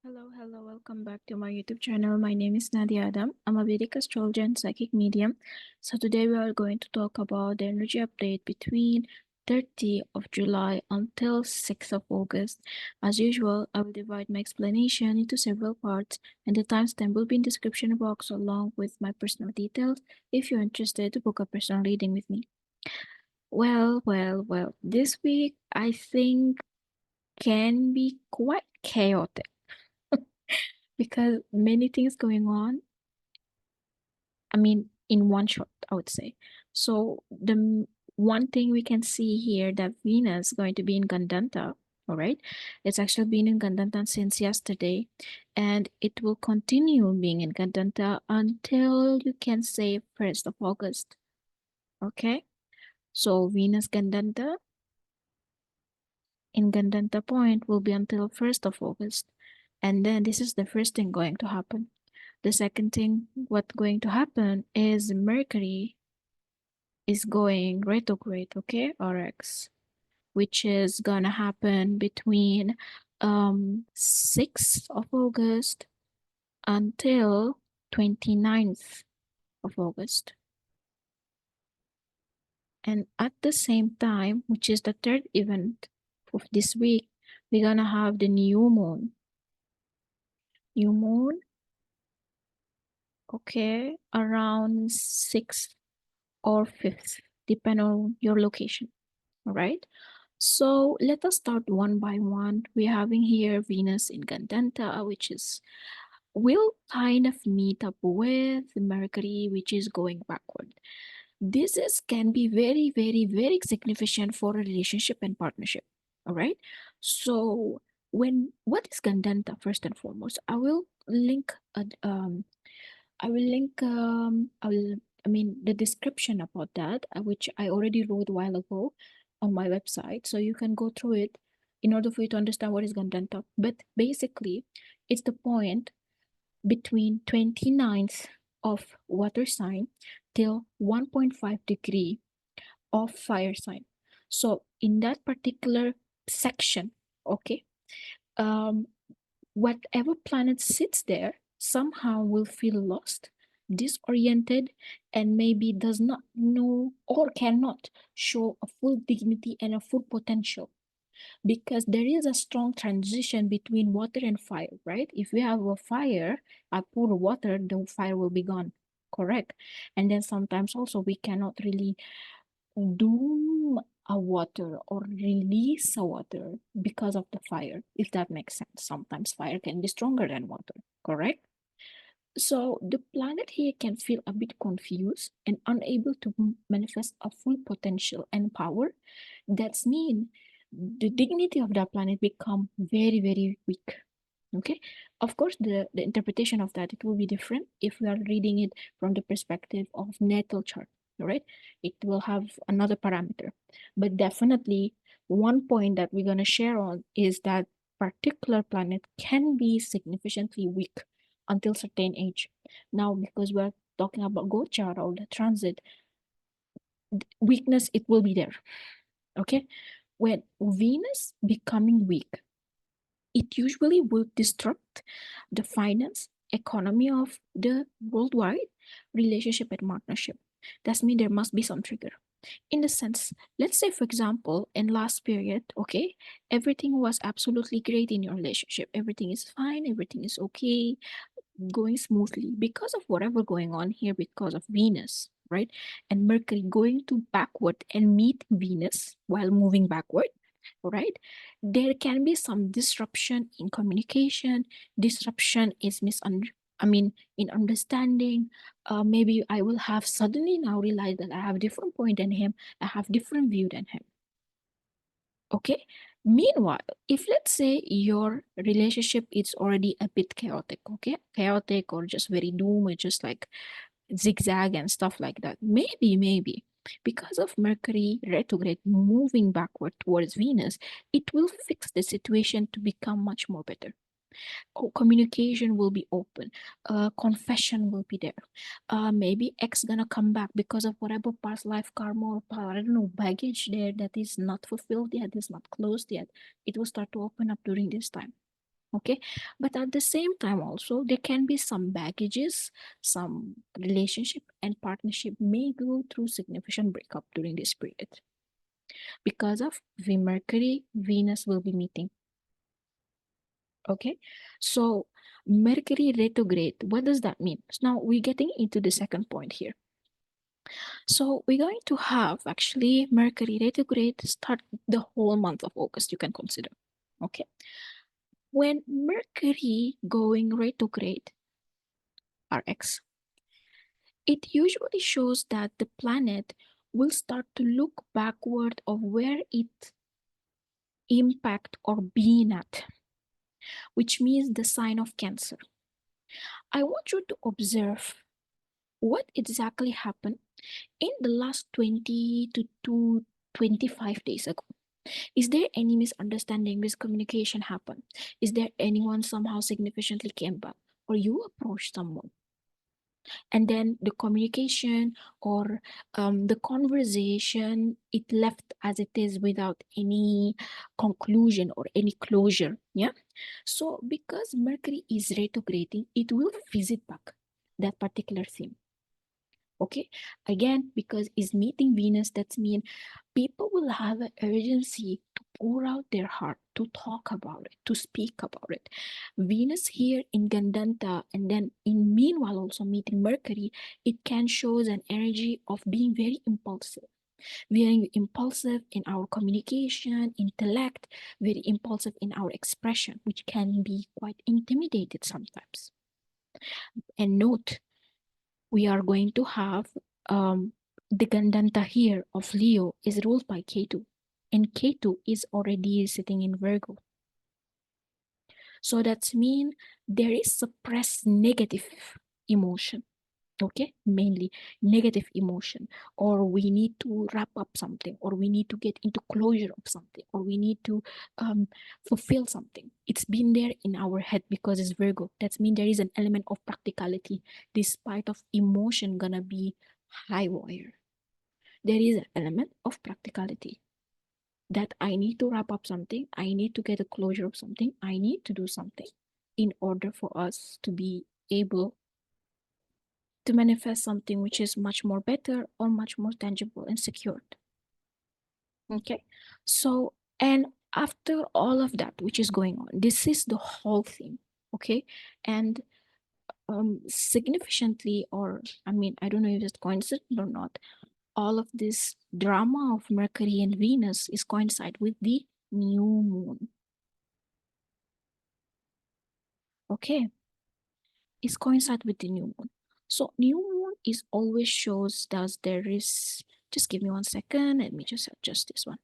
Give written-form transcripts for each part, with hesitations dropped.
Hello, welcome back to my YouTube channel. My name is Nadia. I'm a Vedic Astrologer and Psychic Medium. So today we are going to talk about the energy update between 30th of July until 6th of August. As usual, I will divide my explanation into several parts, and the timestamp will be in the description box along with my personal details if you're interested to book a personal reading with me. Well, this week I think can be quite chaotic because many things going on. I mean, in one shot, I would say. So the one thing we can see here that Venus is going to be in Gandanta. All right, it's actually been in Gandanta since yesterday, and it will continue being in Gandanta until you can say 1st of August. Okay, so Venus Gandanta in Gandanta point will be until 1st of August. And then this is the first thing going to happen. The second thing what's going to happen is Mercury is going retrograde, okay, RX, which is gonna happen between 6th of August until 29th of August. And at the same time, which is the third event of this week, we're gonna have the new moon. New moon, okay, around 6th or 5th, depending on your location. All right. So let us start one by one. We're having here Venus in Gandanta, which is will kind of meet up with Mercury, which is going backward. This can be very significant for a relationship and partnership. All right. So what is Gandanta first and foremost? I will link I mean the description about that, which I already wrote a while ago on my website, so you can go through it in order for you to understand what is Gandanta. But basically, it's the point between 29th of water sign till 1.5 degree of fire sign. So in that particular section, okay, um, whatever planet sits there somehow will feel lost, disoriented, and maybe does not know or cannot show a full dignity and a full potential, because there is a strong transition between water and fire, right? If we have a fire, I pour water, the fire will be gone, correct? And then sometimes also we cannot really doom a water or release a water because of the fire, if that makes sense. Sometimes fire can be stronger than water, correct? So the planet here can feel a bit confused and unable to manifest a full potential and power. That's mean the dignity of that planet become very weak. Okay, of course the interpretation of that, it will be different if we are reading it from the perspective of natal chart. All right, it will have another parameter, but definitely one point that we're going to share on is that particular planet can be significantly weak until certain age. Now, because we're talking about Gochar or the transit, weakness, it will be there. Okay, when Venus becoming weak, it usually will disrupt the finance economy of the worldwide relationship and partnership. That means there must be some trigger. In the sense, let's say for example, in last period, okay, everything was absolutely great in your relationship. Everything is fine, everything is okay, going smoothly because of whatever going on here, because of Venus, right? And Mercury going to backward and meet Venus while moving backward, right? There can be some disruption in communication, disruption is in understanding. Maybe I will have suddenly now realize that I have different point than him, I have different view than him. Okay. Meanwhile, if let's say your relationship is already a bit chaotic, okay, chaotic or just very doom, or just like zigzag and stuff like that, maybe because of Mercury retrograde moving backward towards Venus, it will fix the situation to become much more better. Communication will be open, confession will be there. Maybe X gonna come back because of whatever past life karma or I don't know, baggage there that is not fulfilled yet, is not closed yet. It will start to open up during this time. Okay, but at the same time also there can be some baggages, some relationship and partnership may go through significant breakup during this period because of the Mercury Venus will be meeting. Okay, so Mercury retrograde, what does that mean? So now we're getting into the second point here. So we're going to have actually Mercury retrograde start the whole month of August, you can consider. Okay, when Mercury going retrograde, RX, it usually shows that the planet will start to look backward of where it impact or being at, which means the sign of Cancer. I want you to observe what exactly happened in the last 20 to 25 days ago. Is there any misunderstanding, miscommunication happen? Is there anyone somehow significantly came back? Or you approached someone and then the communication or the conversation, it left as it is without any conclusion or any closure. Yeah. So because Mercury is retrograding, it will visit back that particular theme. Okay, again, because it's meeting Venus, that's mean people will have an urgency to pour out their heart, to talk about it, to speak about it. Venus here in Gandanta, and then in meanwhile also meeting Mercury, it can show an energy of being very impulsive. Very impulsive in our communication, intellect, very impulsive in our expression, which can be quite intimidated sometimes. And note, we are going to have the Gandanta here of Leo is ruled by Ketu, and Ketu is already sitting in Virgo. So that's mean there is suppressed negative emotion. Okay, mainly negative emotion, or we need to wrap up something, or we need to get into closure of something, or we need to fulfill something. It's been there in our head because it's Virgo. That's mean there is an element of practicality despite of emotion gonna be high wire. There is an element of practicality that I need to wrap up something, I need to get a closure of something, I need to do something in order for us to be able to manifest something which is much more better or much more tangible and secured. Okay, so and after all of that which is going on, this is the whole thing. Okay, and significantly, or I mean, I don't know if it's coincident or not, all of this drama of Mercury and Venus is coincide with the new moon. Okay, it's coincide with the new moon. So new moon is always shows that there is, just give me 1 second, let me just adjust this one.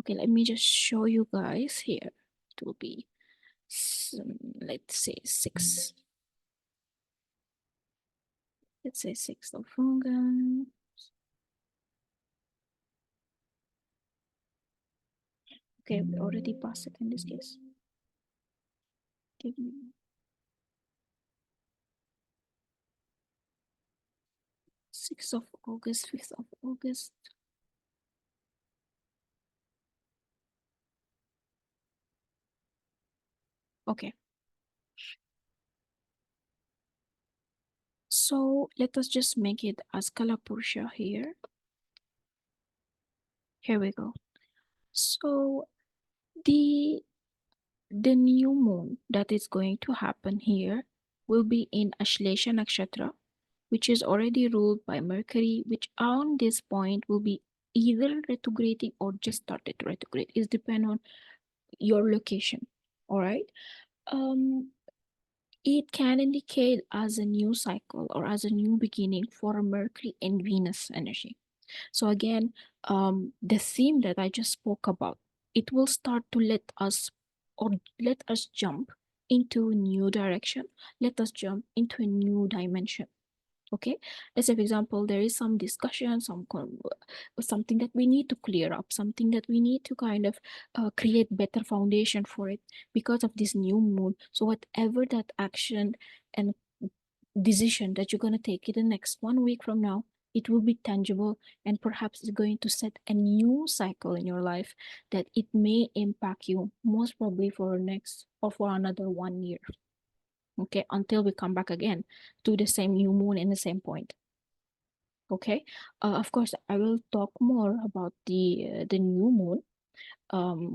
Okay, let me just show you guys here. It will be, let's say 6. Let's say 6th of August. Okay, we already passed it in this case. Give me 6th of August, 5th of August. Okay. So let us just make it as Kalapurusha here. Here we go. So the new moon that is going to happen here will be in Ashlesha Nakshatra, which is already ruled by Mercury, which on this point will be either retrograding or just started to retrograde. It depends on your location. All right. It can indicate as a new cycle or as a new beginning for Mercury and Venus energy. So again, the theme that I just spoke about, it will start to let us jump into a new direction. Let us jump into a new dimension. Okay, let's say for example, there is some discussion, something that we need to clear up, something that we need to kind of create better foundation for it because of this new moon. So whatever that action and decision that you're going to take in the next 1 week from now, it will be tangible, and perhaps it's going to set a new cycle in your life that it may impact you most probably for next or for another 1 year. Okay, until we come back again to the same new moon in the same point. Okay, of course, I will talk more about the new moon,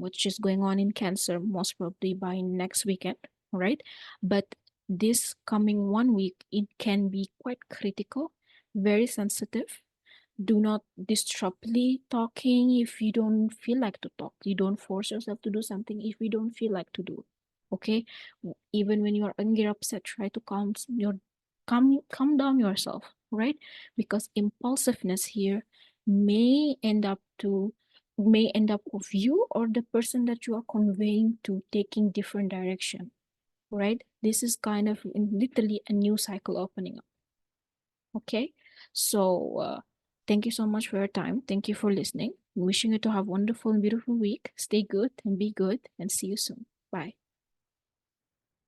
which is going on in Cancer, most probably by next weekend, right? But this coming 1 week, it can be quite critical, very sensitive. Do not disruptly talking if you don't feel like to talk. You don't force yourself to do something if you don't feel like to do. Okay, even when you are angry, upset, try to calm down yourself, right? Because impulsiveness here may end up of you or the person that you are conveying to taking different direction, right? This is kind of literally a new cycle opening up. Okay, so thank you so much for your time. Thank you for listening. Wishing you to have a wonderful and beautiful week. Stay good and be good, and see you soon. Bye.